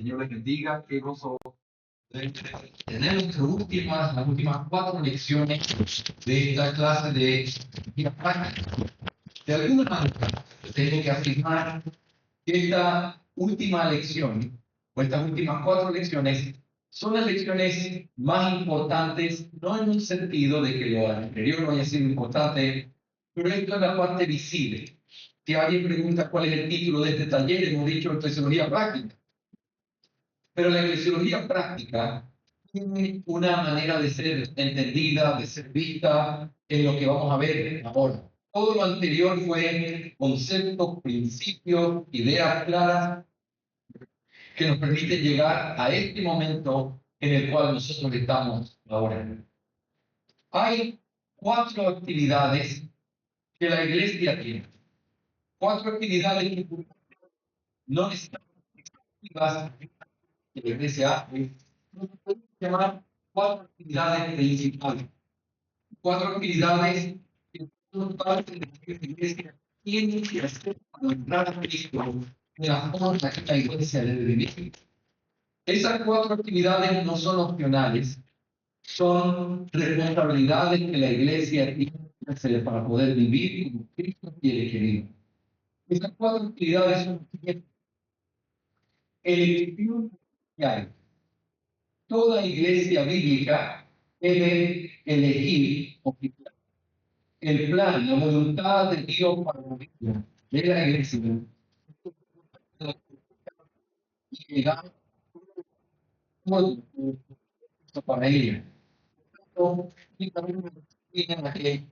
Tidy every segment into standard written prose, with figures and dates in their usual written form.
Señor les bendiga, qué gozo de tener las últimas 4 lecciones de esta clase de vida práctica. De alguna manera, tengo que afirmar que esta última lección, o estas últimas 4 lecciones, son las lecciones más importantes, no en un sentido de que lo anterior no haya sido importante, pero esto es la parte visible. Si alguien pregunta cuál es el título de este taller, hemos dicho eclesiología práctica. Pero la eclesiología práctica tiene una manera de ser entendida, de ser vista en lo que vamos a ver ahora. Todo lo anterior fue conceptos, principios, ideas claras que nos permiten llegar a este momento en el cual nosotros estamos ahora. Hay 4 actividades que la iglesia tiene. 4 actividades que no necesitan activas que la iglesia hace. Podemos llamar 4 actividades principales. 4 actividades que son parte de lo que la iglesia tiene que hacer para entrar a Cristo de la forma en que la iglesia debe vivir. Esas 4 actividades no son opcionales, son responsabilidades que la iglesia tiene que hacer para poder vivir como Cristo quiere que viva. Esas 4 actividades son elección social. Toda iglesia bíblica debe elegir el plan, la voluntad de Dios para la vida de la iglesia y llegar para ella. Y también tienen la que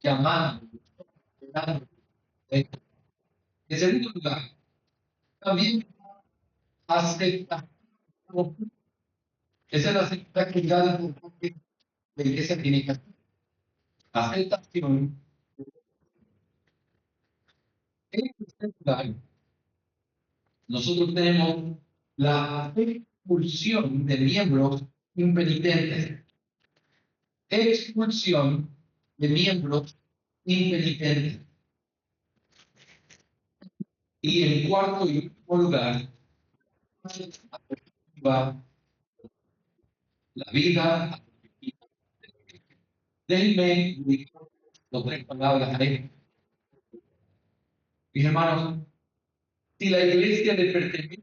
llamando. En segundo lugar, también acepta. Esa es la segunda actividad importante que la iglesia tiene que hacer. Aceptación. En tercer lugar, nosotros tenemos la expulsión de miembros impenitentes. Expulsión de miembros impenitentes. Y en cuarto y último lugar, la vida. Déjenme dedicar las 3 palabras a esto. Mis hermanos, si la iglesia le pertenece,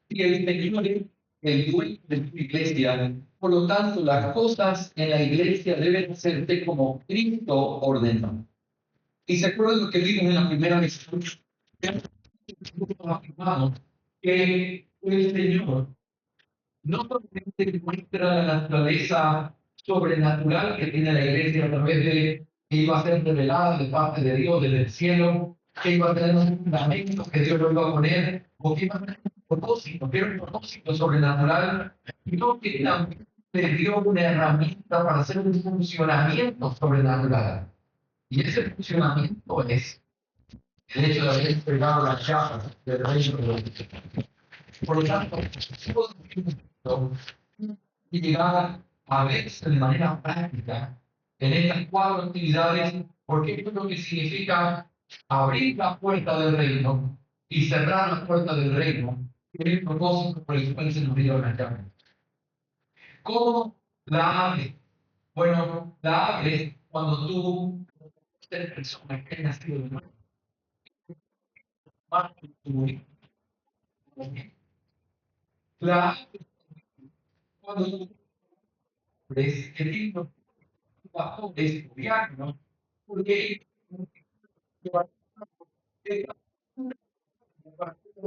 si el Señor es el dueño de su iglesia, por lo tanto, las cosas en la iglesia deben hacerse como Cristo ordenó. Y se acuerdan lo que vimos en la primera lección, afirmamos que el Señor no solamente muestra la naturaleza sobrenatural que tiene la iglesia a través de que iba a ser revelada de parte de Dios desde el cielo, que iba a tener un fundamento que Dios lo iba a poner, o que iba a tener un propósito, que era un propósito sobrenatural, sino que también le dio una herramienta para hacer un funcionamiento sobrenatural. Y ese funcionamiento es el hecho de haber entregado la llave del reino de Dios. Por lo tanto, y llegar a verse de manera práctica en estas 4 actividades, porque esto es lo que significa abrir la puerta del reino y cerrar la puerta del reino, que es el propósito por el cual se nos dio la llave. ¿Cómo la abres? Bueno, la abres cuando tú eres persona que has nacido de nuevo. La abres cuando tú eres el libro bajo de estudiar, ¿no? Porque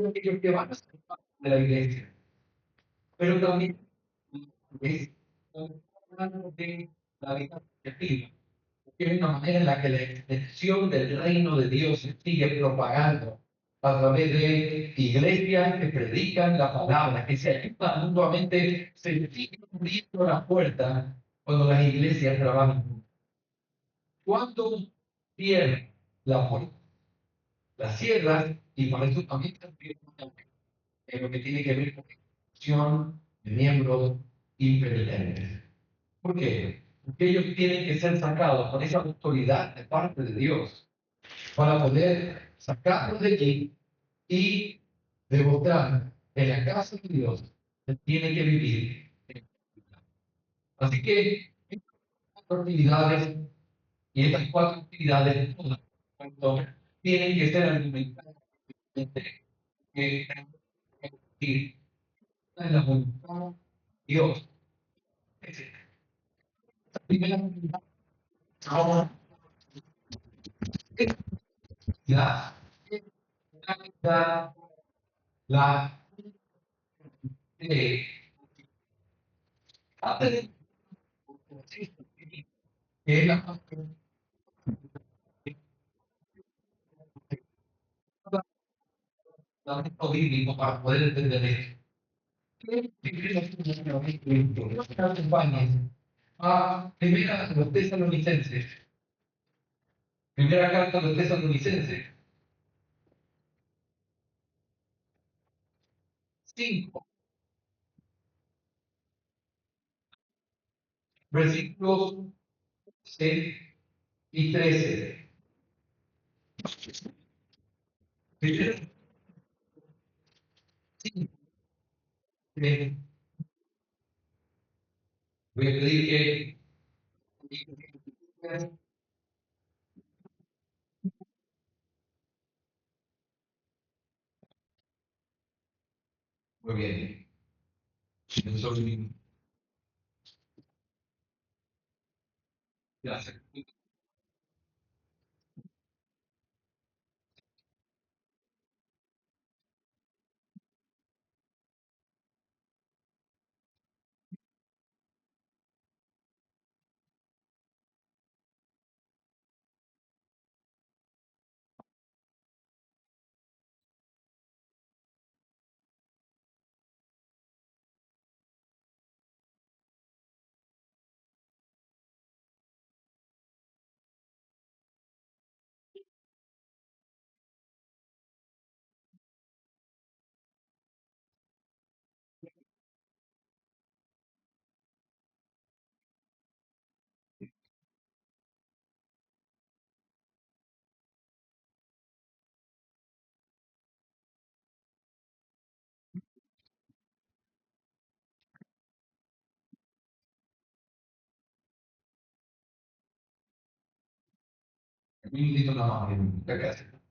aquellos que van a ser parte de la iglesia, pero también es hablando de la vida subjetiva, que es una manera en la que la extensión del reino de Dios se sigue propagando a través de iglesias que predican la palabra, que se ayudan mutuamente, se sigue abriendo la puerta cuando las iglesias trabajan. ¿Cuándo cierran la puerta? La cierran y para eso también en lo que tiene que ver con la expulsión de miembros impenitentes. ¿Por qué? Porque ellos tienen que ser sacados con esa autoridad de parte de Dios para poder sacarlos de allí y demostrar que la casa de Dios se tiene que vivir. Así que estas cuatro actividades y estas cuatro actividades todas, tienen que ser alimentadas que que en la voluntad de Dios. Primera actividad, la, la, eh, antes de que es la fundamento bíblico para poder entender esto. Acompañes a primera de los tesalonicenses, primera carta de los tesalonicenses, 5, versículos 6 y 13. Primero, 5, voy a pedir que muy bien. Nosotros, gracias. Un minutito nada más. Gracias.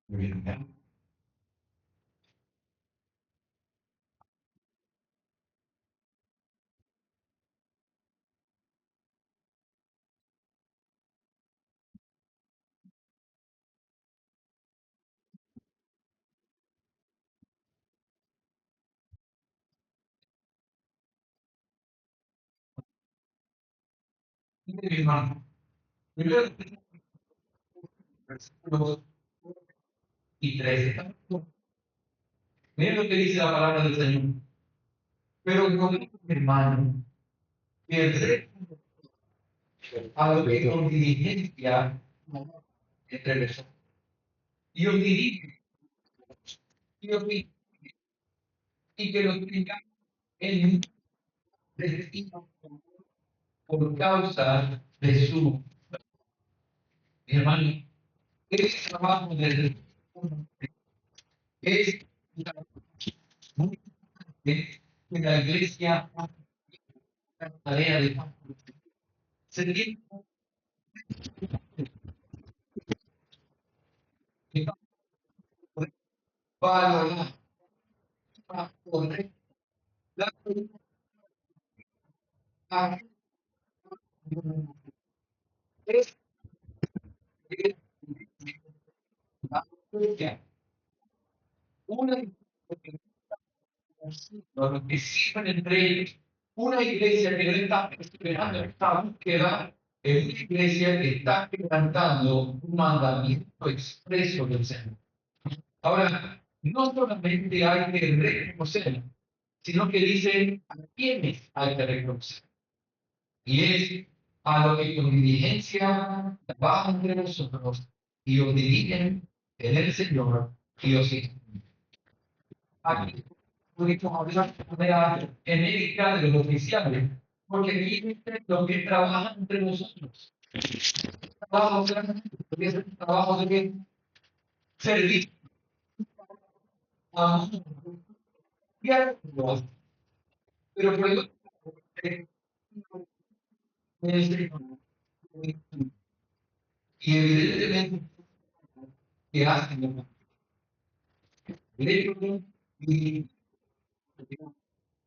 Muy bien. Mi hermano, primero, versículos y 13. Miren lo que dice la palabra del Señor. Pero no, mi hermano, que el rey a lo que con diligencia regresó. Y os dirige, y os dirige, y que lo tenga en un destino por causa de su mi hermano. Es trabajo del es muy importante que la iglesia haga la tarea de se tiene que valorar para poder dar a es la iglesia Una los que sirven entre ellos. Una iglesia que no está esperando esta búsqueda es una iglesia que está quebrantando un mandamiento expreso del Señor. Ahora, no solamente hay que reconocer, sino que dice a quiénes hay que reconocer. Y es a los que con diligencia trabajan entre nosotros y os dirigen en el Señor y os instruyen. Aquí pudimos hablar de manera genérica de los oficiales, porque aquí dicen los que trabajan entre nosotros. Trabajo grande, porque es el trabajo de servir, amor, diálogo. Pero por eso, y evidentemente, que hacen el hecho y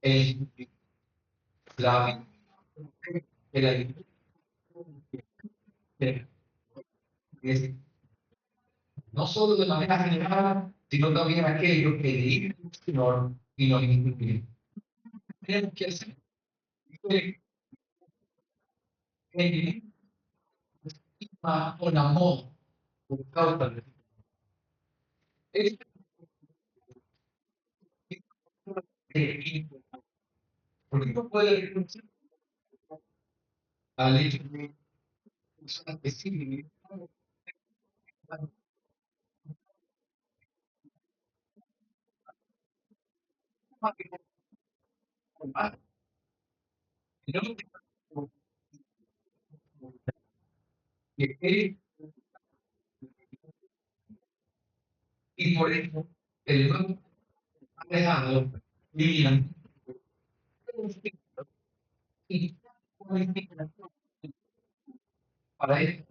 el, la, el, es no solo de manera general, sino también aquellos que dirigen al Señor y nos instruyen. Tenemos que hacer que con amor, por causa de porque no puede reconocer al hecho de personas que siguen y por eso el nuevo ha dejado vivían y para eso.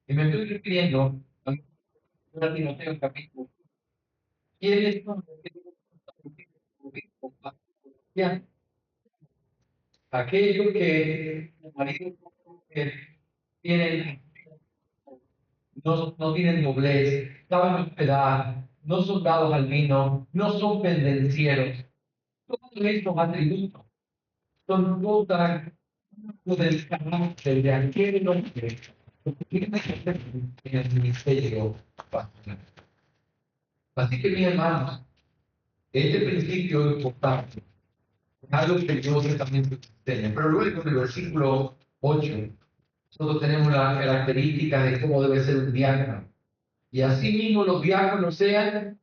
Y me estoy refiriendo a Timoteo capítulo. ¿Quiénes son los que ya, aquellos que los maridos que tienen, no tienen doblez, saben hospedar, no son dados al vino, no son pendencieros. Todos estos atributos son todas del carácter de aquel hombre que tiene que ser en el ministerio pastoral. Así que, mi hermano, este principio es importante, es algo que yo también enseño. Pero luego en el versículo 8, nosotros tenemos la característica de cómo debe ser un diácono. Y así mismo los diáconos sean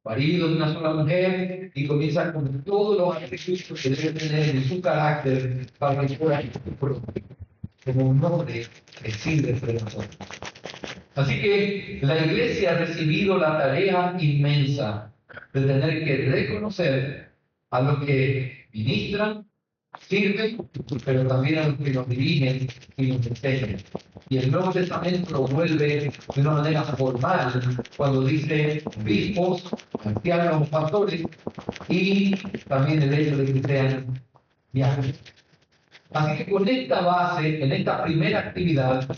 maridos de una sola mujer y comienzan con todos los atributos que debe tener en su carácter para que pueda como un hombre que sirve frente a nosotros. Así que la iglesia ha recibido la tarea inmensa de tener que reconocer a los que ministran, sirven, pero también a los que nos dirigen y nos enseñan. Y el Nuevo Testamento lo vuelve de una manera formal cuando dice obispos, ancianos, pastores y también el hecho de que sean diáconos. Así que con esta base, en esta primera actividad,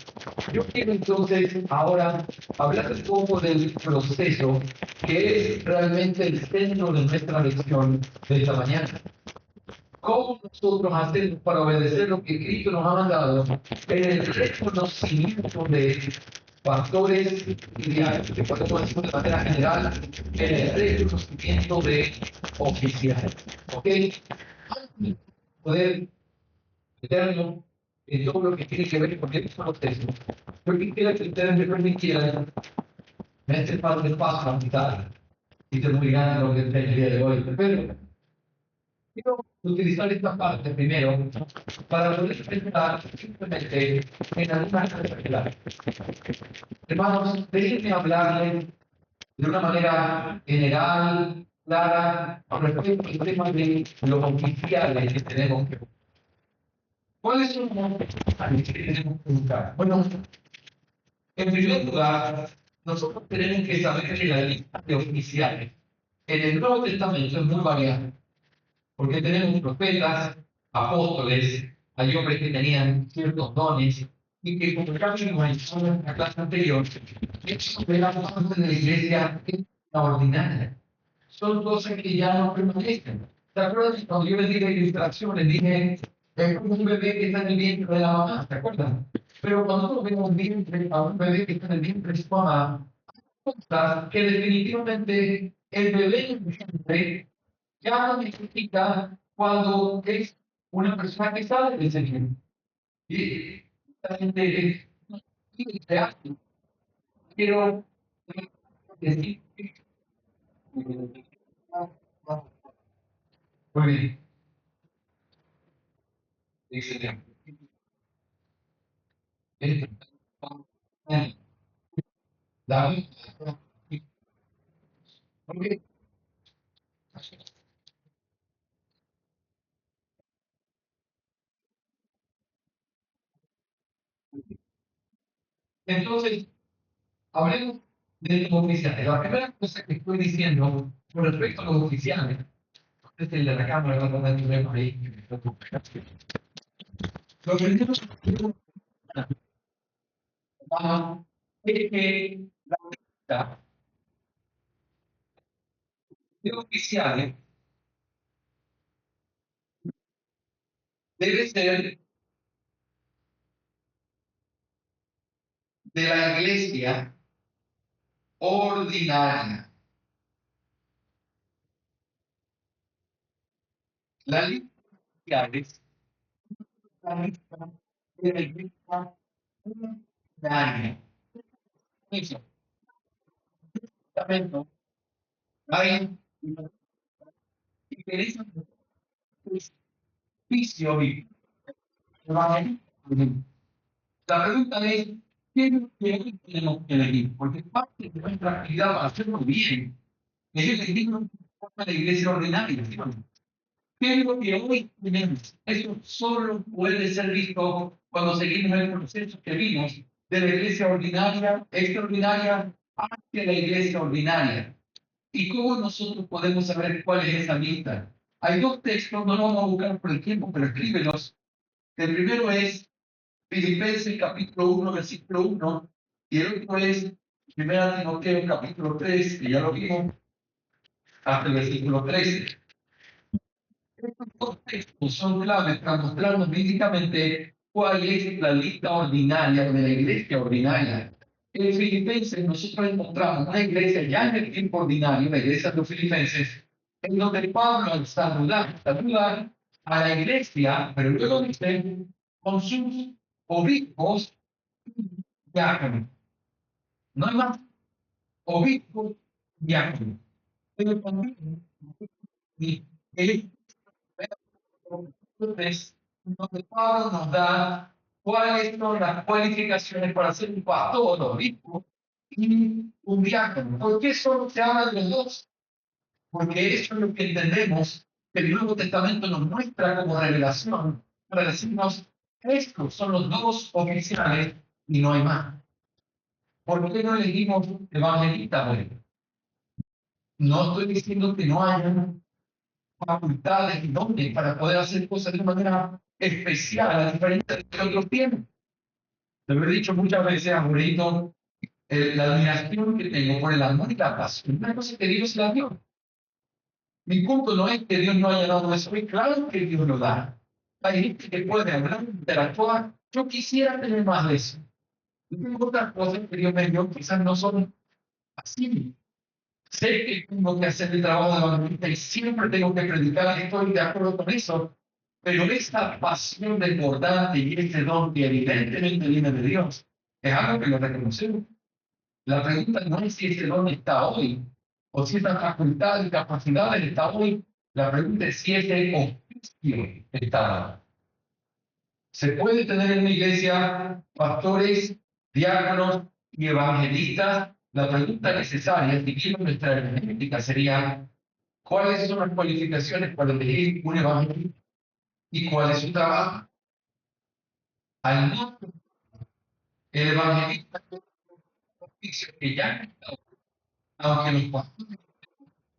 yo quiero entonces ahora hablar un poco del proceso que es realmente el centro de nuestra lección de esta mañana. ¿Cómo nosotros hacemos para obedecer lo que Cristo nos ha mandado en el reconocimiento de pastores y diáconos, que podemos decir de manera general, en el reconocimiento de oficiales? ¿Ok? Poder eterno en todo lo que tiene que ver con este proceso. Yo quisiera que ustedes me permitieran en este paso de paso a mitad y terminar lo que está el día de hoy. Pero quiero utilizar esta parte primero para poder pensar simplemente en algunas cosas claras. Hermanos, déjenme hablarles de una manera general, clara, respecto al tema de los oficiales que tenemos que buscar. ¿Cuáles son los que tenemos que buscar? Bueno, en primer lugar, nosotros tenemos que saber que la lista de oficiales en el Nuevo Testamento es muy variada, porque tenemos profetas, apóstoles, hay hombres que tenían ciertos dones, y que como ya vimos en la clase anterior, estos eran parte de la iglesia ordinaria. Son cosas que ya no permanecen. ¿Te acuerdas cuando yo les di la ilustración? Les dije, es como un bebé que está en el vientre de la mamá, ¿te acuerdas? Pero cuando nosotros vemos a un bebé que está en el vientre de su mamá, cosas que definitivamente el bebé en el vientre ya no necesita cuando es una persona que sale de ese vientre. Y la gente es real. Quiero decir que muy bien, excelente. David, ok. Entonces, hablemos de los oficiales. La primera cosa que estoy diciendo con respecto a los oficiales, es el de la Cámara, va a tratar de ver por ahí. Lo primero es que la lista de oficiales debe ser de la iglesia ordinaria. La lista de oficiales, la lista de la iglesia ordinaria. Eso, testamento, hay diferencias de juicio y evangelio. La pregunta es, ¿qué es lo que hoy tenemos que elegir? Porque parte de nuestra actividad para hacerlo bien es elegir la iglesia ordinaria. ¿Sí? ¿Qué es lo que hoy tenemos? Eso solo puede ser visto cuando seguimos el proceso que vimos de la iglesia ordinaria, extraordinaria, hacia la iglesia ordinaria. ¿Y cómo nosotros podemos saber cuál es esa lista? Hay dos textos, no los vamos a buscar por el tiempo, pero escríbelos. El primero es Filipenses capítulo 1, versículo 1, y el otro es 1 Timoteo capítulo 3, que ya lo vimos, hasta el versículo 13. Estos dos textos son claves para mostrarnos bíblicamente cuál es la lista ordinaria de la iglesia ordinaria. En Filipenses nosotros encontramos una iglesia ya en el tiempo ordinario, la iglesia de los Filipenses, en donde Pablo al saludar a la iglesia, pero luego dice, con sus obispos diáconos. No hay más obispos diáconos. Pero también, y el entonces, donde Pablo nos da cuáles son las cualificaciones para ser un pastor, obispo y un diácono. ¿Por qué solo se habla de los dos? Porque eso es lo que entendemos que el Nuevo Testamento nos muestra como revelación para decirnos, estos son los dos oficiales y no hay más. ¿Por qué no elegimos evangelistas? Bueno, no estoy diciendo que no haya facultades y dones para poder hacer cosas de una manera especial, a diferencia de que otros tienen. Lo he dicho muchas veces, abuelito, la admiración que tengo por el amor y la pasión, una cosa que Dios la dio. Mi punto no es que Dios no haya dado eso, es claro que Dios lo da. Hay gente que puede hablar, interactuar. Yo quisiera tener más de eso. Y tengo otras cosas que Dios me dio, quizás no son así. Sé que tengo que hacer el trabajo de evangelista y siempre tengo que predicar, y estoy de acuerdo con eso, pero esta pasión desbordante y este don que evidentemente viene de Dios, es algo que lo reconocemos. La pregunta no es si ese don está hoy, o si esa facultad y capacidad está hoy. La pregunta es si ese oficio está. Se puede tener en una iglesia pastores, diáconos y evangelistas. La pregunta necesaria, siguiendo nuestra hermenéutica, sería: ¿cuáles son las cualificaciones para elegir un evangelista? ¿Y cuál es su trabajo? Al no, el evangelista es un oficio que ya no está, aunque los pastores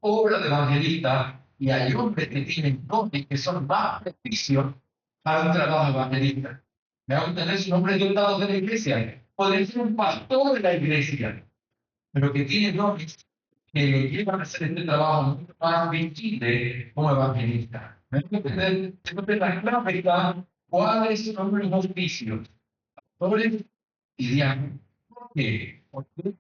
obra de evangelista, y hay hombres que tienen dones que son más propicios para un trabajo evangelista. Me hago entender, su nombre dotado de la iglesia. Puede ser un pastor de la iglesia, pero que tiene dones que lo llevan a hacer este trabajo mucho más visible como evangelista. Entonces, la clave está: ¿cuáles son los oficios? Pastores y diáconos. ¿Por qué?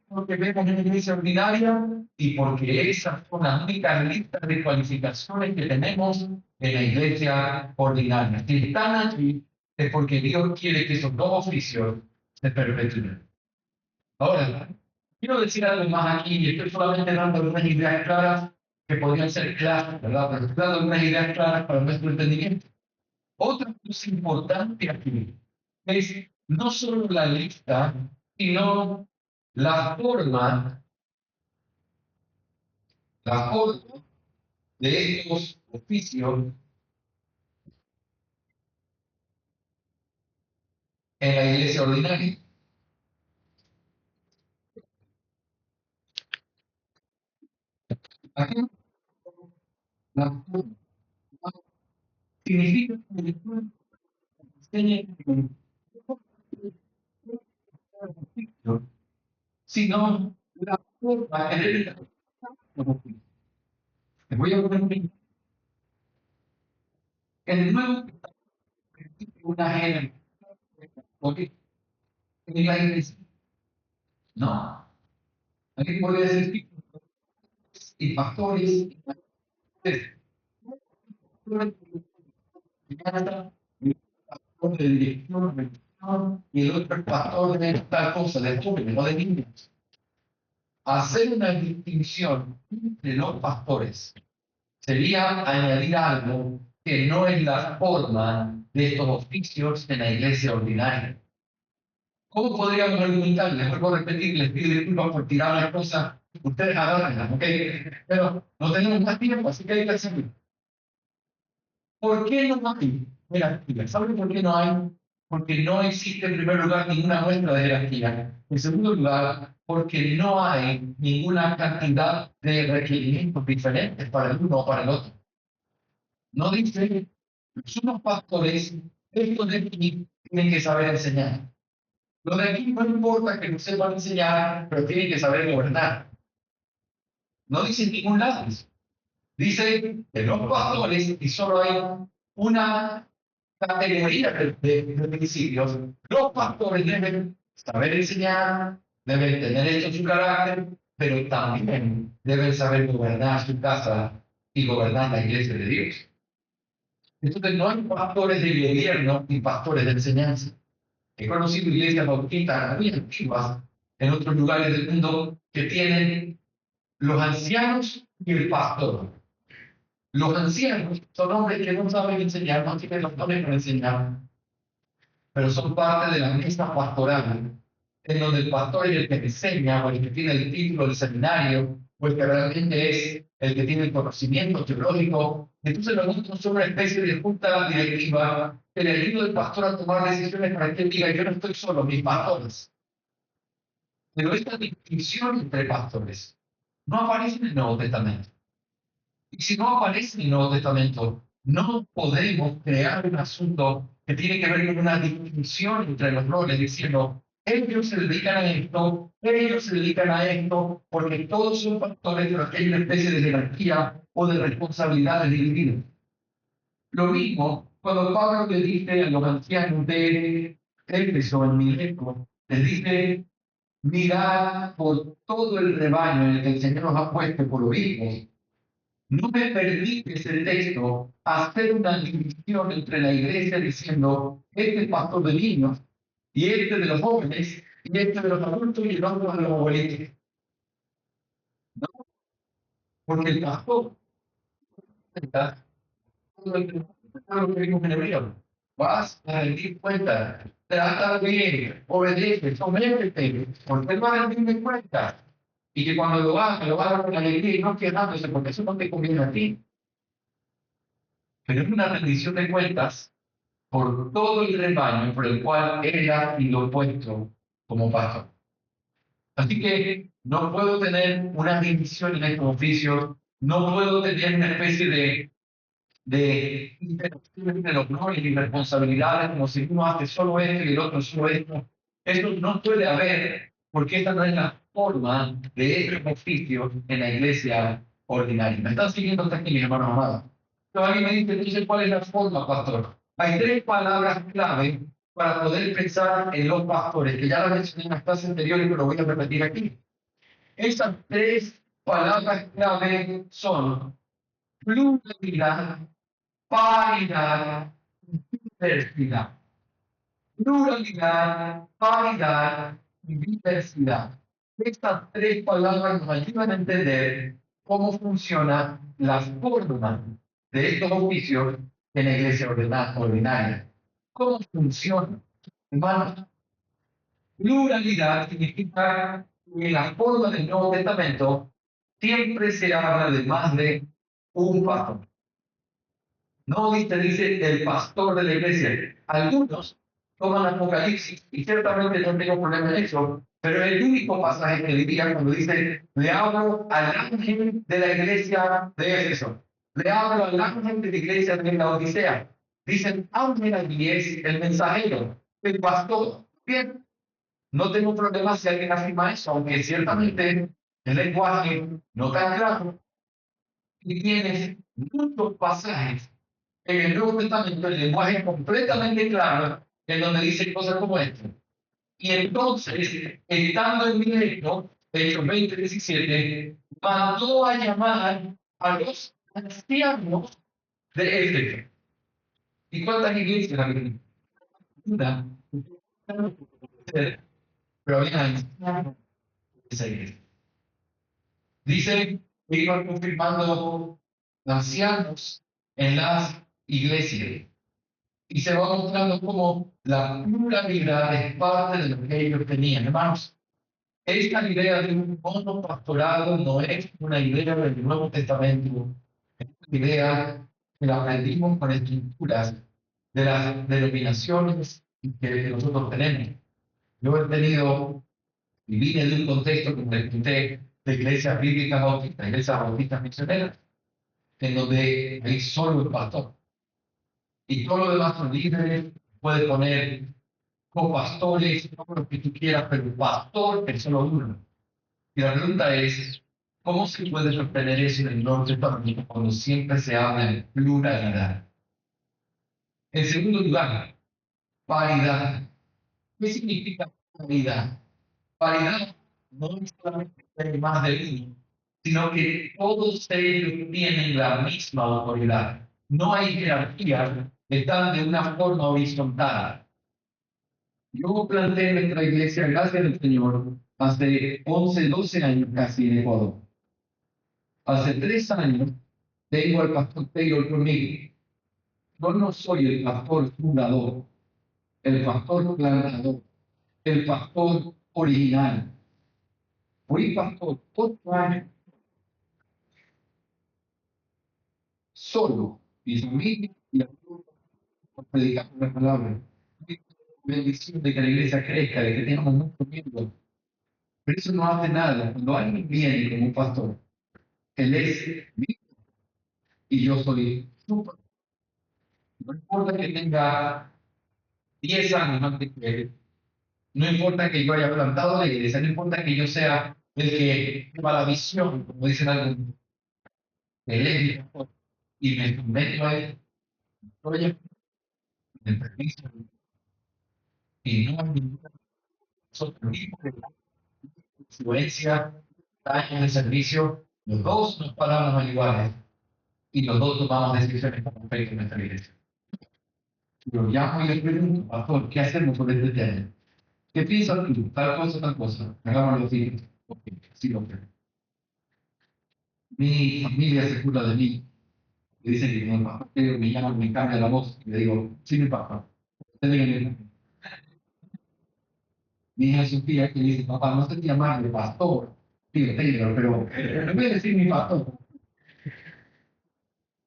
Porque vemos en la iglesia ordinaria y porque esas son las únicas listas de cualificaciones que tenemos en la iglesia ordinaria. Si están aquí es porque Dios quiere que esos dos oficios se perpetúen. Ahora, quiero decir algo más aquí, y estoy solamente dando algunas ideas claras que podrían ser claras, ¿verdad? Pero estoy dando algunas ideas claras para nuestro entendimiento. Otra cosa importante aquí es no solo la lista, sino la forma, la forma de estos oficios en la iglesia ordinaria. Aquí la forma significa que después enseñe sino la forma en les voy a poner un ejemplo. El nuevo una generación, porque en la iglesia, no, aquí podría decir y pastores, y pastor de dirección, y el otro pastor de tal cosa, de jóvenes, no de niños. Hacer una distinción entre los pastores sería añadir algo que no es la forma de estos oficios en la iglesia ordinaria. ¿Cómo podríamos argumentar? Les vuelvo a repetir, les pido disculpas por tirar las cosas, ustedes agárrenlas, ¿ok? Pero no tenemos más tiempo, así que hay que hacerlo. ¿Por qué no hay jerarquía? ¿Saben por qué no hay? Porque no existe en primer lugar ninguna muestra de jerarquía. En segundo lugar, porque no hay ninguna cantidad de requerimientos diferentes para el uno o para el otro. No dice, somos pastores, estos de aquí tienen que saber enseñar. Los de aquí no importa que no sepan enseñar, pero tienen que saber gobernar. No dice en ningún lado eso. Dice que los pastores, y solo hay una categoría de principios, los pastores deben saber enseñar, deben tener hecho su carácter, pero también deben saber gobernar su casa y gobernar la iglesia de Dios. Entonces no hay pastores de gobierno ni pastores de enseñanza. He conocido iglesias bautistas muy antiguas en otros lugares del mundo que tienen los ancianos y el pastor. Los ancianos son hombres que no saben enseñar, no tienen los dones para enseñar, pero son parte de la mesa pastoral, en donde el pastor es el que enseña, o el que tiene el título del seminario, o el que realmente es el que tiene el conocimiento teológico. Entonces los otros son una especie de junta directiva que le ayuda al pastor a tomar decisiones para que él diga: yo no estoy solo, mis pastores. Pero esta distinción entre pastores no aparece en el Nuevo Testamento. Y si no aparece en el Nuevo Testamento, no podemos crear un asunto que tiene que ver con una distinción entre los roles, diciendo, ellos se dedican a esto, ellos se dedican a esto, porque todos son pastores, pero que hay una especie de jerarquía o de responsabilidades divididas. Lo mismo cuando Pablo le dice a los ancianos de Éfeso, en Mileto, les dice: mirad por todo el rebaño en el que el Señor nos ha puesto por obispos. No me permite ese texto hacer una división entre la iglesia diciendo: este es pastor de niños, y este de los jóvenes, y este de los adultos, y el otro de los abuelitos. No, porque el pastor está todo lo que vimos en hebreo. Vas a rendir cuenta, trata bien, obedece, sométete, porque él va a rendir cuenta. Y que cuando lo haga, lo haga con alegría y no quedándose, porque eso no te conviene a ti. Pero es una rendición de cuentas por todo el rebaño por el cual él ha sido puesto como pastor. Así que no puedo tener una división en estos oficios, no puedo tener una especie de interacción entre los roles y responsabilidades, como si uno hace solo esto y el otro solo esto. Eso no puede haber, porque esta no es la forma de este oficio en la iglesia ordinaria. ¿Me están siguiendo hasta aquí, mis hermanos amados? Entonces alguien me dice, entonces, ¿cuál es la forma, pastor? Hay tres palabras clave para poder pensar en los pastores, que ya las mencioné en las clases anteriores, pero lo voy a repetir aquí. Esas tres palabras clave son pluralidad, paridad y diversidad. Pluralidad, paridad y diversidad. Estas tres palabras nos ayudan a entender cómo funciona la forma de estos oficios en la iglesia ordinaria. ¿Cómo funciona? Hermanos, pluralidad significa que en la forma del Nuevo Testamento siempre se habla de más de un pastor. No dice el pastor de la iglesia. Algunos toman Apocalipsis y ciertamente no tengo problema en eso, pero es el único pasaje que diría cuando dice, le hablo al ángel de la iglesia de Éfeso, le hablo al ángel de la iglesia de la Odisea. Dicen, ángel allí es el mensajero, el pastor. Bien, no tengo problema si alguien afirma eso, aunque ciertamente el lenguaje no tan claro y tienes muchos pasajes en el Nuevo Testamento, el lenguaje es completamente claro, en donde dice cosas como esto. Y entonces, estando en Mileto, Hechos 20:17, mandó a llamar a los ancianos de Éfeso. ¿Y cuántas iglesias había? Una. Pero había ancianos de esa iglesia. Dice que iban confirmando ancianos en las iglesias. Y se va mostrando como la pluralidad es parte de lo que ellos tenían. Hermanos, esta idea de un monopastorado no es una idea del Nuevo Testamento, es una idea que la aprendimos con estructuras de las denominaciones que nosotros tenemos. Yo he tenido, y vine de un contexto, como les conté, de iglesias bíblicas bautistas, iglesias bautistas misioneras, en donde hay solo el pastor. Y todo lo demás son líderes, puede poner copastores, todo lo que tú quieras, pero el pastor es solo uno. Y la pregunta es, ¿cómo se puede sostener eso en el Nuevo Testamento cuando siempre se habla de pluralidad? En segundo lugar, paridad. ¿Qué significa paridad? Paridad no es solamente que hay más de uno, sino que todos ellos tienen la misma autoridad. No hay jerarquía, están de una forma horizontal. Yo planteé en nuestra iglesia, gracias al Señor, hace 11, 12 años casi en Ecuador. Hace 3 años tengo al pastor Taylor conmigo. Yo no soy el pastor fundador, el pastor plantador, el pastor original. Fui pastor 8 años solo, mi familia y la predicando la palabra. Bendición de que la iglesia crezca, de que tengamos muchos miembros. Pero eso no hace nada. Cuando alguien viene como un pastor, él es mi y yo soy su pastor. No importa que tenga 10 años antes que él, no importa que yo haya plantado la iglesia, no importa que yo sea el que lleva la visión, como dicen algunos, él es mi pastor. Y me someto a él, oye, el permiso, y no hay ninguna otro tipo de influencia, daño de servicio, los dos nos paramos al igual y los dos tomamos decisiones como fe en nuestra iglesia. Yo llamo y le pregunto, pastor, ¿qué hacemos sobre este tema? ¿Qué piensas tú? Tal cosa, tal cosa. Hagámoslo así. Ok, así lo creo. Mi familia se cura de mí. Me dicen que mi papá me llama, me cambia la voz y le digo, sí, mi papá. Usted dígame. Mi hija Sofía que dice, papá, no sé qué llamarle pastor. Digo, Taylor, pero no voy a decir mi pastor.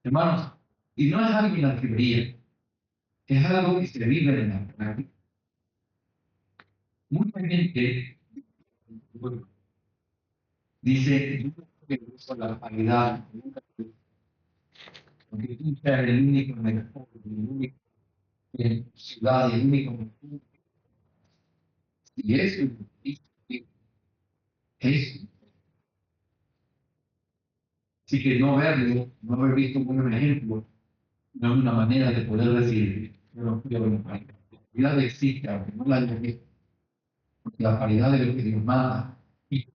Hermanos, y no es algo en la teoría, es algo que se vive en la práctica. Mucha gente dice, yo creo que uso la calidad, porque tú seas el único mejor, el único en tu ciudad, el único. Y eso es Eso. Así que no verlo, no haber visto como un ejemplo, no es una manera de poder decir, la paridad existe, aunque no la haya visto, porque la paridad de lo que Dios manda. Y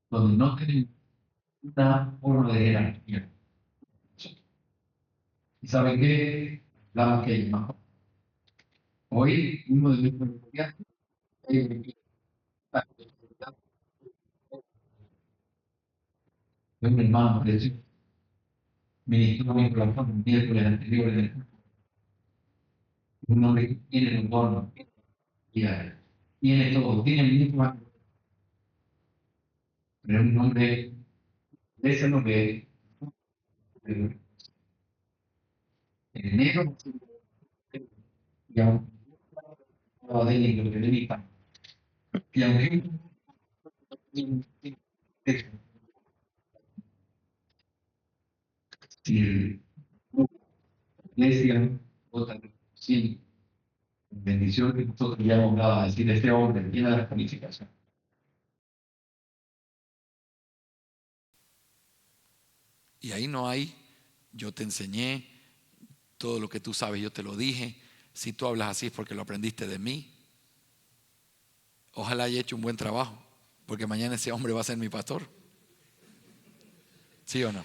donde no tienen una forma de jerarquía. ¿Y saben qué? Hablamos que hay más. Hoy, uno de nuestros estudiantes, un hermano precioso, ministró mi corazón el miércoles anterior, un hombre que tiene un bono, tiene todo, tiene el mismo, pero es un hombre de ese nombre, en enero, y aún no de él lo que le diga, y aunque si la iglesia vota sí, bendición que nosotros ya hemos dado a decir, este hombre tiene la calificación. Y ahí no hay, yo te enseñé, todo lo que tú sabes yo te lo dije, si tú hablas así es porque lo aprendiste de mí. Ojalá haya hecho un buen trabajo, porque mañana ese hombre va a ser mi pastor. ¿Sí o no?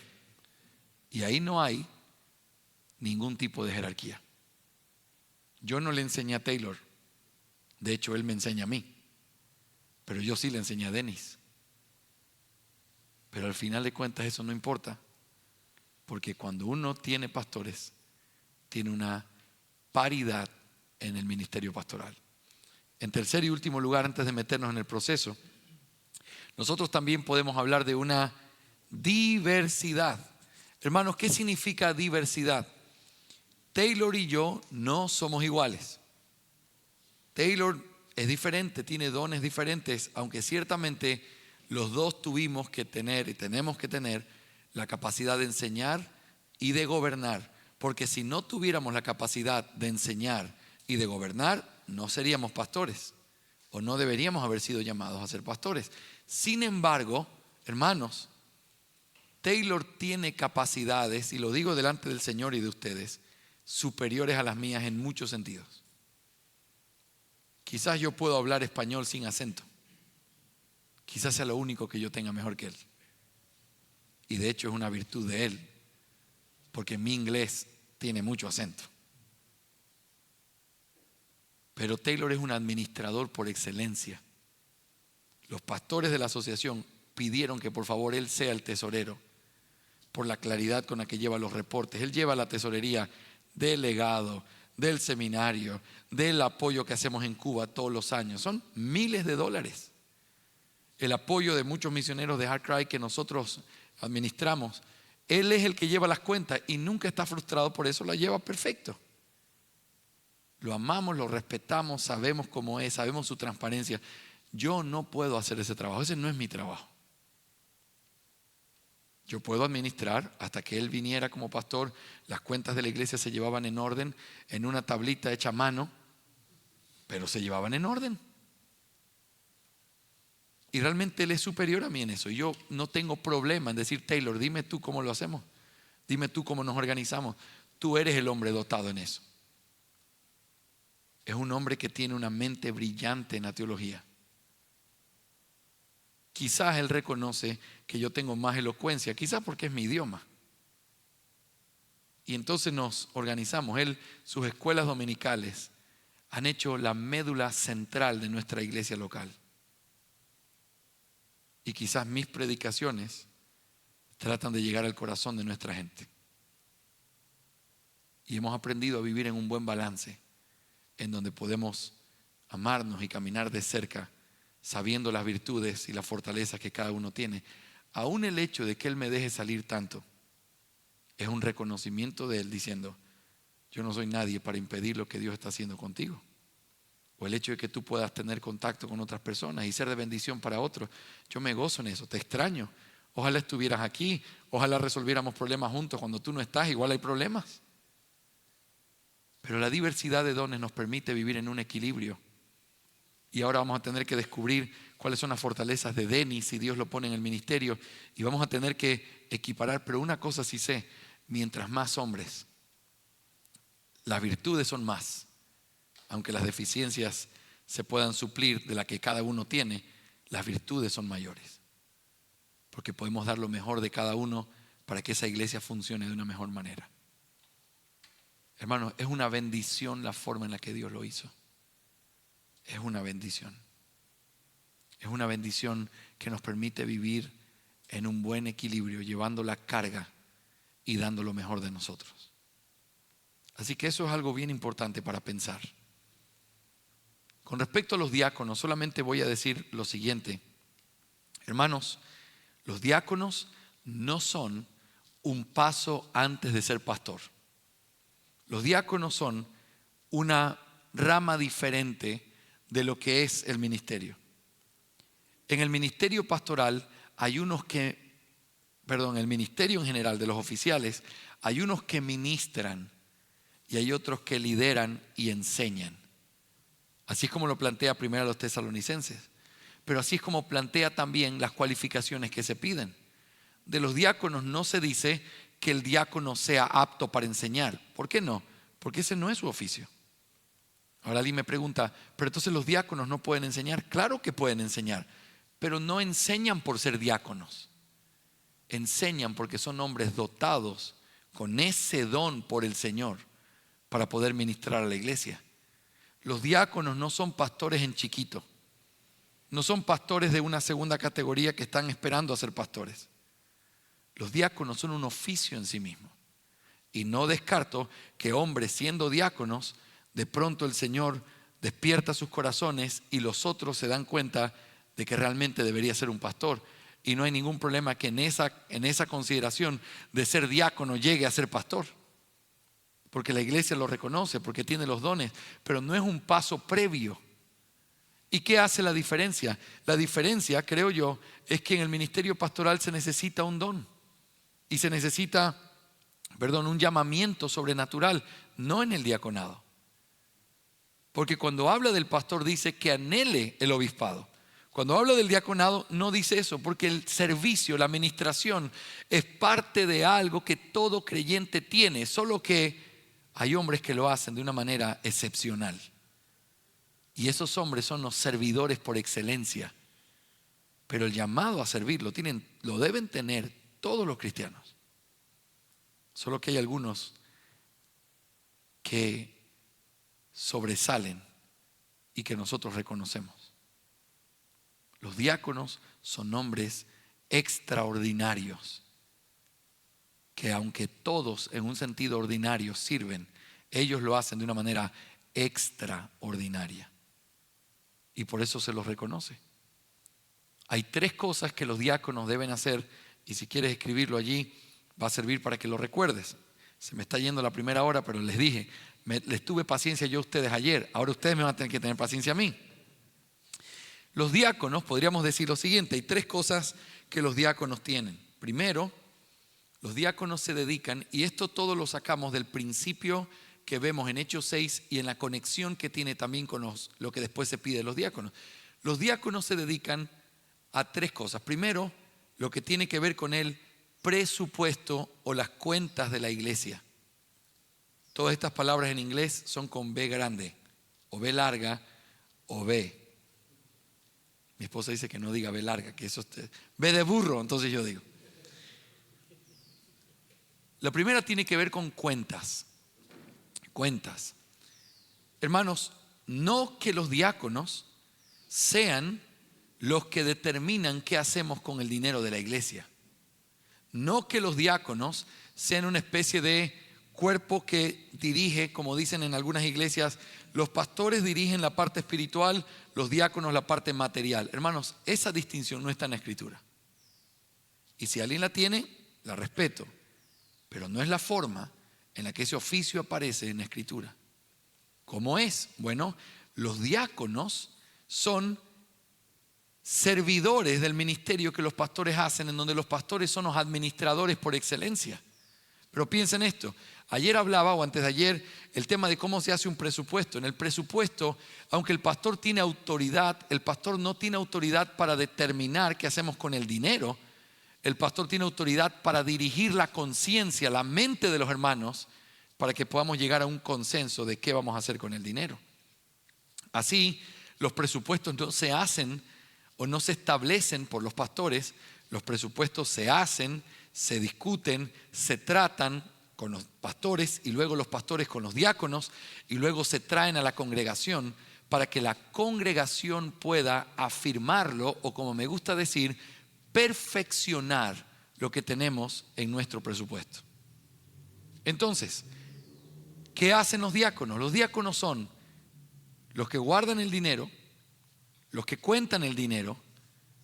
Y ahí no hay ningún tipo de jerarquía. Yo no le enseñé a Taylor, de hecho él me enseña a mí, pero yo sí le enseñé a Dennis. Pero al final de cuentas eso no importa, porque cuando uno tiene pastores, tiene una paridad en el ministerio pastoral. En tercer y último lugar, antes de meternos en el proceso, nosotros también podemos hablar de una diversidad. Hermanos, ¿qué significa diversidad? Taylor y yo no somos iguales. Taylor es diferente, tiene dones diferentes, aunque ciertamente los dos tuvimos que tener y tenemos que tener la capacidad de enseñar y de gobernar. Porque si no tuviéramos la capacidad de enseñar y de gobernar, no seríamos pastores o no deberíamos haber sido llamados a ser pastores. Sin embargo, hermanos, Taylor tiene capacidades, y lo digo delante del Señor y de ustedes, superiores a las mías en muchos sentidos. Quizás yo puedo hablar español sin acento. Quizás sea lo único que yo tenga mejor que él. Y de hecho es una virtud de él, porque mi inglés tiene mucho acento. Pero Taylor es un administrador por excelencia. Los pastores de la asociación pidieron que por favor él sea el tesorero, por la claridad con la que lleva los reportes. Él lleva la tesorería del legado, del seminario, del apoyo que hacemos en Cuba todos los años. Son miles de dólares. El apoyo de muchos misioneros de Heart Cry que nosotros administramos. Él es el que lleva las cuentas y nunca está frustrado por eso, la lleva perfecto. Lo amamos, lo respetamos, sabemos cómo es, sabemos su transparencia. Yo no puedo hacer ese trabajo, ese no es mi trabajo. Yo puedo administrar, hasta que él viniera como pastor, las cuentas de la iglesia se llevaban en orden, en una tablita hecha a mano, pero se llevaban en orden. Y realmente él es superior a mí en eso. Yo no tengo problema en decir, Taylor, dime tú cómo lo hacemos, dime tú cómo nos organizamos. Tú eres el hombre dotado en eso. Es un hombre que tiene una mente brillante en la teología. Quizás él reconoce que yo tengo más elocuencia, quizás porque es mi idioma. Y entonces nos organizamos. Sus escuelas dominicales han hecho la médula central de nuestra iglesia local. Y quizás mis predicaciones tratan de llegar al corazón de nuestra gente. Y hemos aprendido a vivir en un buen balance, en donde podemos amarnos y caminar de cerca, sabiendo las virtudes y las fortalezas que cada uno tiene. Aún el hecho de que Él me deje salir tanto es un reconocimiento de Él diciendo, yo no soy nadie para impedir lo que Dios está haciendo contigo. O el hecho de que tú puedas tener contacto con otras personas y ser de bendición para otros. Yo me gozo en eso, te extraño. Ojalá estuvieras aquí, ojalá resolviéramos problemas juntos. Cuando tú no estás, igual hay problemas. Pero la diversidad de dones nos permite vivir en un equilibrio Y ahora vamos a tener que descubrir cuáles son las fortalezas de Denis si Dios lo pone en el ministerio. Y vamos a tener que equiparar. Pero una cosa sí sé, mientras más hombres, las virtudes son más. Aunque las deficiencias se puedan suplir de la que cada uno tiene, las virtudes son mayores. Porque podemos dar lo mejor de cada uno para que esa iglesia funcione de una mejor manera. Hermanos, es una bendición la forma en la que Dios lo hizo. Es una bendición. Es una bendición que nos permite vivir en un buen equilibrio, llevando la carga y dando lo mejor de nosotros. Así que eso es algo bien importante para pensar. Con respecto a los diáconos, solamente voy a decir lo siguiente. Hermanos, los diáconos no son un paso antes de ser pastor. Los diáconos son una rama diferente de lo que es el ministerio. En el ministerio pastoral hay unos el ministerio en general de los oficiales, hay unos que ministran y hay otros que lideran y enseñan. Así es como lo plantea primero a los tesalonicenses. Pero así es como plantea también las cualificaciones que se piden. De los diáconos no se dice que el diácono sea apto para enseñar. ¿Por qué no? Porque ese no es su oficio. Ahora alguien me pregunta, pero entonces los diáconos no pueden enseñar. Claro que pueden enseñar, pero no enseñan por ser diáconos. Enseñan porque son hombres dotados con ese don por el Señor para poder ministrar a la iglesia. Los diáconos no son pastores en chiquito. No son pastores de una segunda categoría que están esperando a ser pastores. Los diáconos son un oficio en sí mismo. Y no descarto que hombres siendo diáconos, de pronto el Señor despierta sus corazones y los otros se dan cuenta de que realmente debería ser un pastor. Y no hay ningún problema que en esa consideración de ser diácono llegue a ser pastor. Porque la iglesia lo reconoce, porque tiene los dones, pero no es un paso previo. ¿Y qué hace la diferencia? La diferencia, creo yo, es que en el ministerio pastoral se necesita un don. Y se necesita, un llamamiento sobrenatural, no en el diaconado. Porque cuando habla del pastor dice que anhele el obispado. Cuando habla del diaconado no dice eso, porque el servicio, la administración es parte de algo que todo creyente tiene, solo que hay hombres que lo hacen de una manera excepcional. Y esos hombres son los servidores por excelencia. Pero el llamado a servir lo deben tener todos los cristianos. Solo que hay algunos que sobresalen y que nosotros reconocemos. Los diáconos son hombres extraordinarios que aunque todos en un sentido ordinario sirven, ellos lo hacen de una manera extraordinaria. Y por eso se los reconoce. Hay 3 cosas que los diáconos deben hacer y si quieres escribirlo allí va a servir para que lo recuerdes. Se me está yendo la primera hora, pero les dije, les tuve paciencia yo a ustedes ayer, ahora ustedes me van a tener que tener paciencia a mí. Los diáconos, podríamos decir lo siguiente, hay 3 cosas que los diáconos tienen. Primero, los diáconos se dedican, y esto todo lo sacamos del principio que vemos en Hechos 6 y en la conexión que tiene también con lo que después se pide de los diáconos. Los diáconos se dedican a 3 cosas. Primero, lo que tiene que ver con el presupuesto o las cuentas de la iglesia. Todas estas palabras en inglés son con B grande, o B larga, o B. Mi esposa dice que no diga B larga, que eso es B de burro, entonces yo digo. La primera tiene que ver con cuentas. Cuentas. Hermanos, no que los diáconos sean los que determinan qué hacemos con el dinero de la iglesia. No que los diáconos sean una especie de cuerpo que dirige, como dicen en algunas iglesias, los pastores dirigen la parte espiritual, los diáconos la parte material. Hermanos, esa distinción no está en la Escritura. Y si alguien la tiene, la respeto. Pero no es la forma en la que ese oficio aparece en la Escritura. ¿Cómo es? Bueno, los diáconos son servidores del ministerio que los pastores hacen, en donde los pastores son los administradores por excelencia. Pero piensen esto, Ayer hablaba, o antes de ayer, el tema de cómo se hace un presupuesto. En el presupuesto, aunque el pastor tiene autoridad, el pastor no tiene autoridad para determinar qué hacemos con el dinero. El pastor tiene autoridad para dirigir la conciencia, la mente de los hermanos, para que podamos llegar a un consenso de qué vamos a hacer con el dinero. Así, los presupuestos no se hacen o no se establecen por los pastores. Los presupuestos se hacen, se discuten, se tratan con los pastores y luego los pastores con los diáconos y luego se traen a la congregación para que la congregación pueda afirmarlo o, como me gusta decir, perfeccionar lo que tenemos en nuestro presupuesto. Entonces, ¿qué hacen los diáconos? Los diáconos son los que guardan el dinero, los que cuentan el dinero,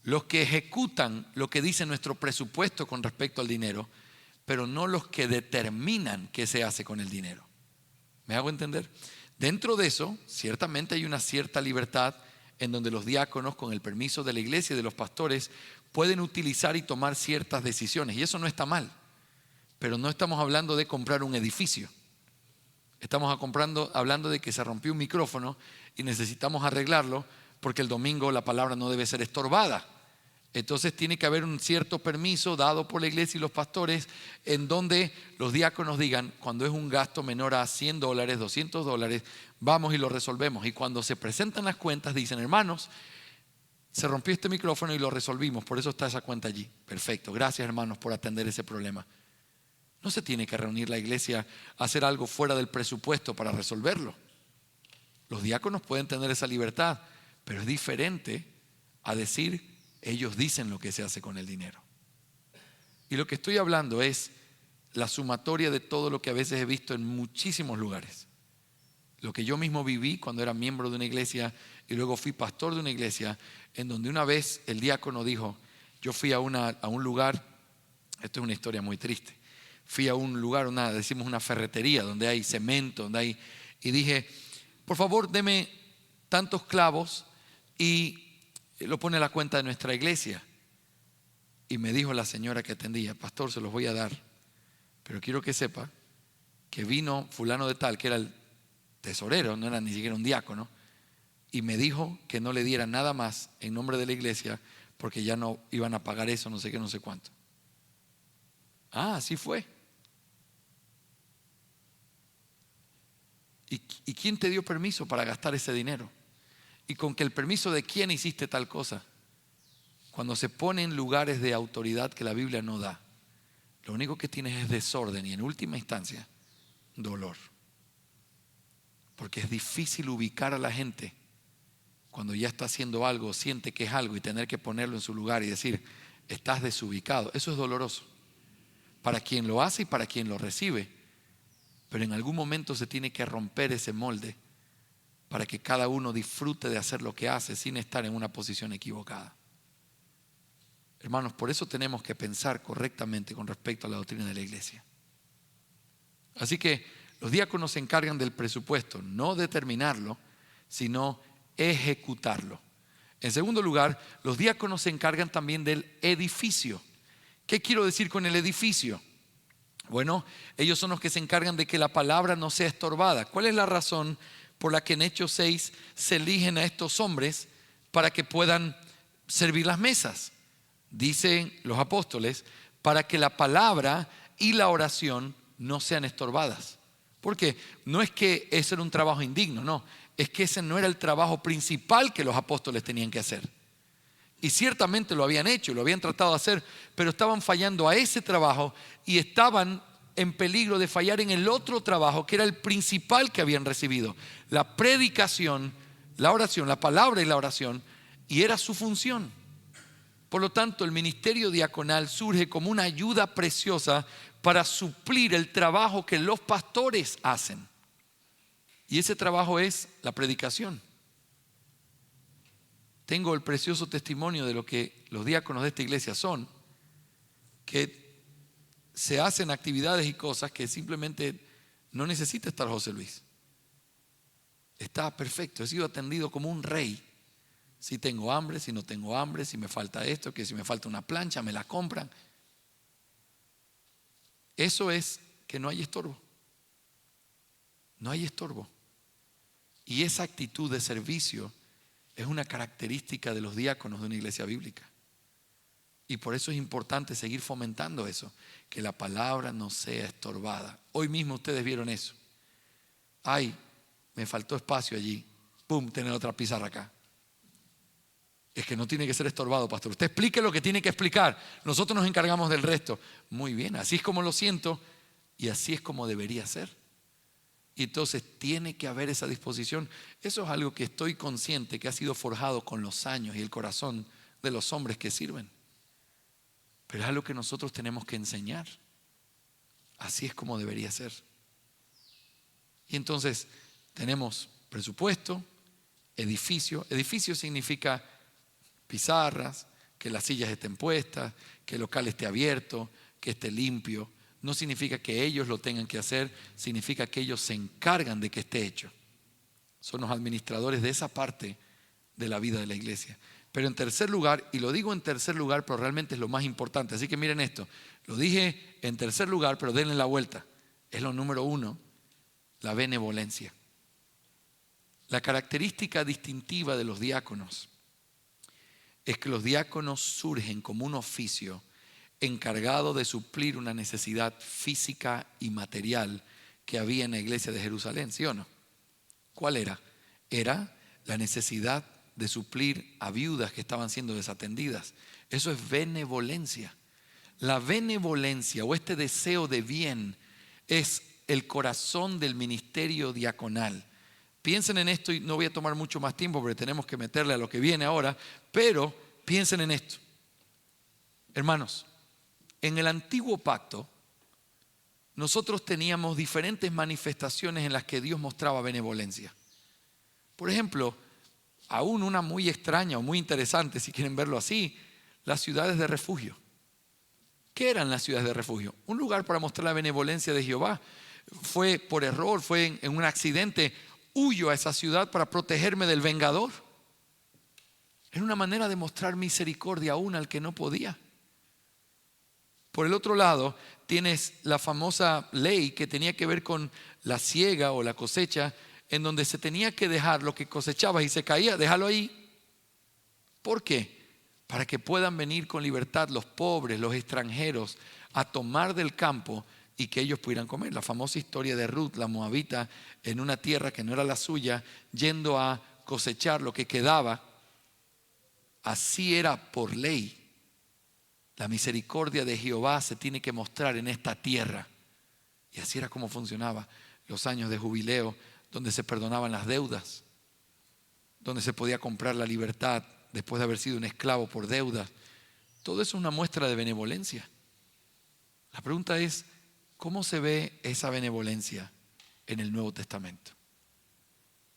los que ejecutan lo que dice nuestro presupuesto con respecto al dinero, pero no los que determinan qué se hace con el dinero. ¿Me hago entender? Dentro de eso, ciertamente hay una cierta libertad en donde los diáconos, con el permiso de la iglesia y de los pastores, pueden utilizar y tomar ciertas decisiones. Y eso no está mal. Pero no estamos hablando de comprar un edificio. Estamos hablando de que se rompió un micrófono y necesitamos arreglarlo porque el domingo la palabra no debe ser estorbada. Entonces tiene que haber un cierto permiso dado por la iglesia y los pastores en donde los diáconos digan, cuando es un gasto menor a $100, $200, vamos y lo resolvemos. Y cuando se presentan las cuentas dicen, hermanos, se rompió este micrófono y lo resolvimos, por eso está esa cuenta allí. Perfecto, gracias hermanos por atender ese problema. No se tiene que reunir la iglesia a hacer algo fuera del presupuesto para resolverlo. Los diáconos pueden tener esa libertad, pero es diferente a decir, ellos dicen lo que se hace con el dinero. Y lo que estoy hablando es la sumatoria de todo lo que a veces he visto en muchísimos lugares. Lo que yo mismo viví cuando era miembro de una iglesia y luego fui pastor de una iglesia, en donde una vez el diácono dijo, yo fui a un lugar, esto es una historia muy triste, fui a un lugar, decimos una ferretería, donde hay cemento, y dije, por favor, deme tantos clavos y lo pone a la cuenta de nuestra iglesia. Y me dijo la señora que atendía, pastor, se los voy a dar, pero quiero que sepa que vino fulano de tal, que era el tesorero, no era ni siquiera un diácono, y me dijo que no le diera nada más en nombre de la iglesia porque ya no iban a pagar eso, no sé qué, no sé cuánto. Ah, así fue. ¿Y quién te dio permiso para gastar ese dinero? Y con que el permiso de quién hiciste tal cosa. Cuando se pone en lugares de autoridad que la Biblia no da, lo único que tienes es desorden y en última instancia, dolor. Porque es difícil ubicar a la gente cuando ya está haciendo algo, siente que es algo y tener que ponerlo en su lugar y decir, estás desubicado. Eso es doloroso. Para quien lo hace y para quien lo recibe. Pero en algún momento se tiene que romper ese molde para que cada uno disfrute de hacer lo que hace sin estar en una posición equivocada. Hermanos, por eso tenemos que pensar correctamente con respecto a la doctrina de la iglesia. Así que los diáconos se encargan del presupuesto, no determinarlo, sino ejecutarlo. En segundo lugar, los diáconos se encargan también del edificio. ¿Qué quiero decir con el edificio? Bueno, ellos son los que se encargan de que la palabra no sea estorbada. ¿Cuál es la razón por la que en Hechos 6 se eligen a estos hombres para que puedan servir las mesas? Dicen los apóstoles, para que la palabra y la oración no sean estorbadas. Porque no es que ese era un trabajo indigno, no, es que ese no era el trabajo principal que los apóstoles tenían que hacer. Y ciertamente lo habían hecho, lo habían tratado de hacer, pero estaban fallando a ese trabajo y estaban en peligro de fallar en el otro trabajo que era el principal que habían recibido, la predicación, la oración, la palabra y la oración, y era su función. Por lo tanto, el ministerio diaconal surge como una ayuda preciosa para suplir el trabajo que los pastores hacen. Y ese trabajo es la predicación. Tengo el precioso testimonio de lo que los diáconos de esta iglesia son, que se hacen actividades y cosas que simplemente no necesita estar José Luis. Está perfecto, he sido atendido como un rey. Si tengo hambre, si no tengo hambre, si me falta esto, que si me falta una plancha, me la compran. Eso es que no hay estorbo. No hay estorbo. Y esa actitud de servicio es una característica de los diáconos de una iglesia bíblica. Y por eso es importante seguir fomentando eso, que la palabra no sea estorbada. Hoy mismo ustedes vieron eso. Ay, me faltó espacio allí. Pum, tener otra pizarra acá. Es que no tiene que ser estorbado, pastor. Usted explique lo que tiene que explicar. Nosotros nos encargamos del resto. Muy bien, así es como lo siento y así es como debería ser. Y entonces tiene que haber esa disposición. Eso es algo que estoy consciente que ha sido forjado con los años y el corazón de los hombres que sirven. Pero es algo que nosotros tenemos que enseñar. Así es como debería ser. Y entonces tenemos presupuesto, edificio. Edificio significa pizarras, que las sillas estén puestas, que el local esté abierto, que esté limpio. No significa que ellos lo tengan que hacer, significa que ellos se encargan de que esté hecho. Son los administradores de esa parte de la vida de la iglesia. Pero en tercer lugar, y lo digo en tercer lugar, pero realmente es lo más importante. Así que miren esto, lo dije en tercer lugar, pero denle la vuelta. Es lo número 1, la benevolencia. La característica distintiva de los diáconos es que los diáconos surgen como un oficio encargado de suplir una necesidad física y material que había en la iglesia de Jerusalén, ¿sí o no? ¿Cuál era? Era la necesidad de suplir a viudas que estaban siendo desatendidas. Eso es benevolencia. La benevolencia o este deseo de bien es el corazón del ministerio diaconal. Piensen en esto y no voy a tomar mucho más tiempo porque tenemos que meterle a lo que viene ahora, pero piensen en esto. Hermanos, en el antiguo pacto nosotros teníamos diferentes manifestaciones en las que Dios mostraba benevolencia. Por ejemplo, aún una muy extraña o muy interesante, si quieren verlo así, las ciudades de refugio. ¿Qué eran las ciudades de refugio? Un lugar para mostrar la benevolencia de Jehová. Fue por error, fue en un accidente, huyo a esa ciudad para protegerme del vengador. Era una manera de mostrar misericordia aún al que no podía. Por el otro lado, tienes la famosa ley que tenía que ver con la siega o la cosecha, en donde se tenía que dejar lo que cosechabas y se caía, déjalo ahí. ¿Por qué? Para que puedan venir con libertad los pobres, los extranjeros, a tomar del campo y que ellos pudieran comer. La famosa historia de Ruth, la moabita, en una tierra que no era la suya, yendo a cosechar lo que quedaba. Así era por ley. La misericordia de Jehová se tiene que mostrar en esta tierra. Y así era como funcionaba. Los años de jubileo, donde se perdonaban las deudas, donde se podía comprar la libertad después de haber sido un esclavo por deudas. Todo eso es una muestra de benevolencia. La pregunta es, ¿cómo se ve esa benevolencia en el Nuevo Testamento?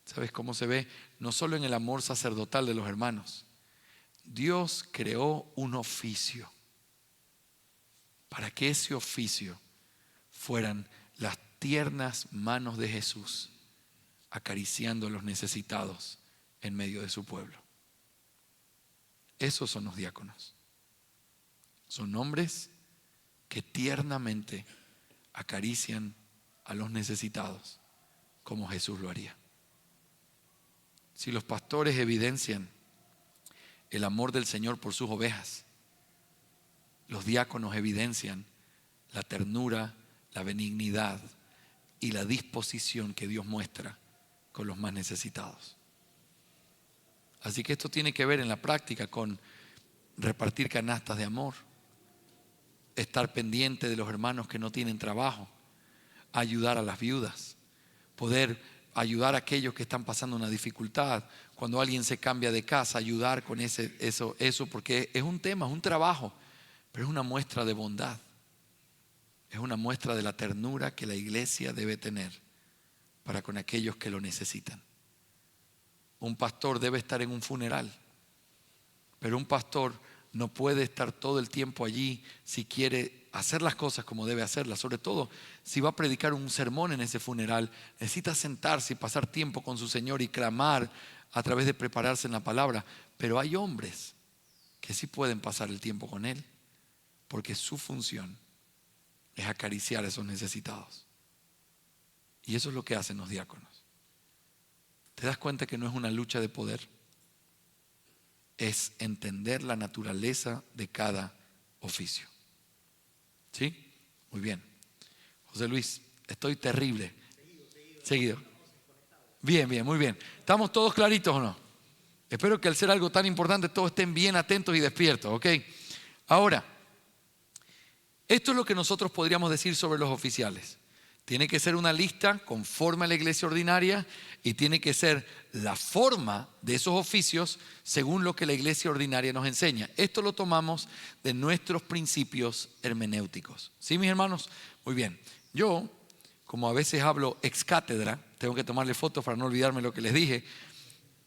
¿Sabes cómo se ve? No solo en el amor sacerdotal de los hermanos. Dios creó un oficio para que ese oficio fueran las tiernas manos de Jesús acariciando a los necesitados en medio de su pueblo. Esos son los diáconos. Son hombres que tiernamente acarician a los necesitados como Jesús lo haría. Si los pastores evidencian el amor del Señor por sus ovejas, los diáconos evidencian la ternura, la benignidad y la disposición que Dios muestra con los más necesitados. Así que esto tiene que ver en la práctica con repartir canastas de amor, estar pendiente de los hermanos que no tienen trabajo, ayudar a las viudas, poder ayudar a aquellos que están pasando una dificultad. Cuando alguien se cambia de casa, ayudar con eso, porque es un tema, es un trabajo, pero es una muestra de bondad. Es una muestra de la ternura que la iglesia debe tener para con aquellos que lo necesitan. Un pastor debe estar en un funeral, pero un pastor no puede estar todo el tiempo allí si quiere hacer las cosas como debe hacerlas. Sobre todo si va a predicar un sermón en ese funeral, necesita sentarse y pasar tiempo con su Señor y clamar a través de prepararse en la palabra. Pero hay hombres que sí pueden pasar el tiempo con Él, porque su función es acariciar a esos necesitados. Y eso es lo que hacen los diáconos. ¿Te das cuenta que no es una lucha de poder? Es entender la naturaleza de cada oficio. ¿Sí? Muy bien. José Luis, estoy terrible. Seguido. Bien, bien, muy bien. ¿Estamos todos claritos o no? Espero que al ser algo tan importante todos estén bien atentos y despiertos, ¿ok? Ahora, esto es lo que nosotros podríamos decir sobre los oficiales. Tiene que ser una lista conforme a la iglesia ordinaria y tiene que ser la forma de esos oficios según lo que la iglesia ordinaria nos enseña. Esto lo tomamos de nuestros principios hermenéuticos. ¿Sí, mis hermanos? Muy bien. Yo, como a veces hablo ex cátedra, tengo que tomarle fotos para no olvidarme lo que les dije.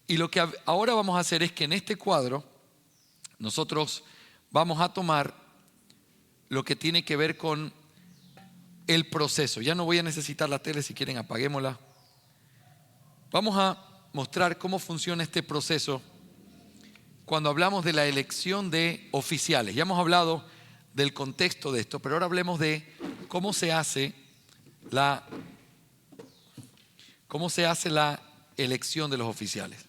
Y lo que ahora vamos a hacer es que en este cuadro nosotros vamos a tomar lo que tiene que ver con el proceso. Ya no voy a necesitar la tele, si quieren apaguémosla. Vamos a mostrar cómo funciona este proceso cuando hablamos de la elección de oficiales. Ya hemos hablado del contexto de esto, pero ahora hablemos de cómo se hace la elección de los oficiales.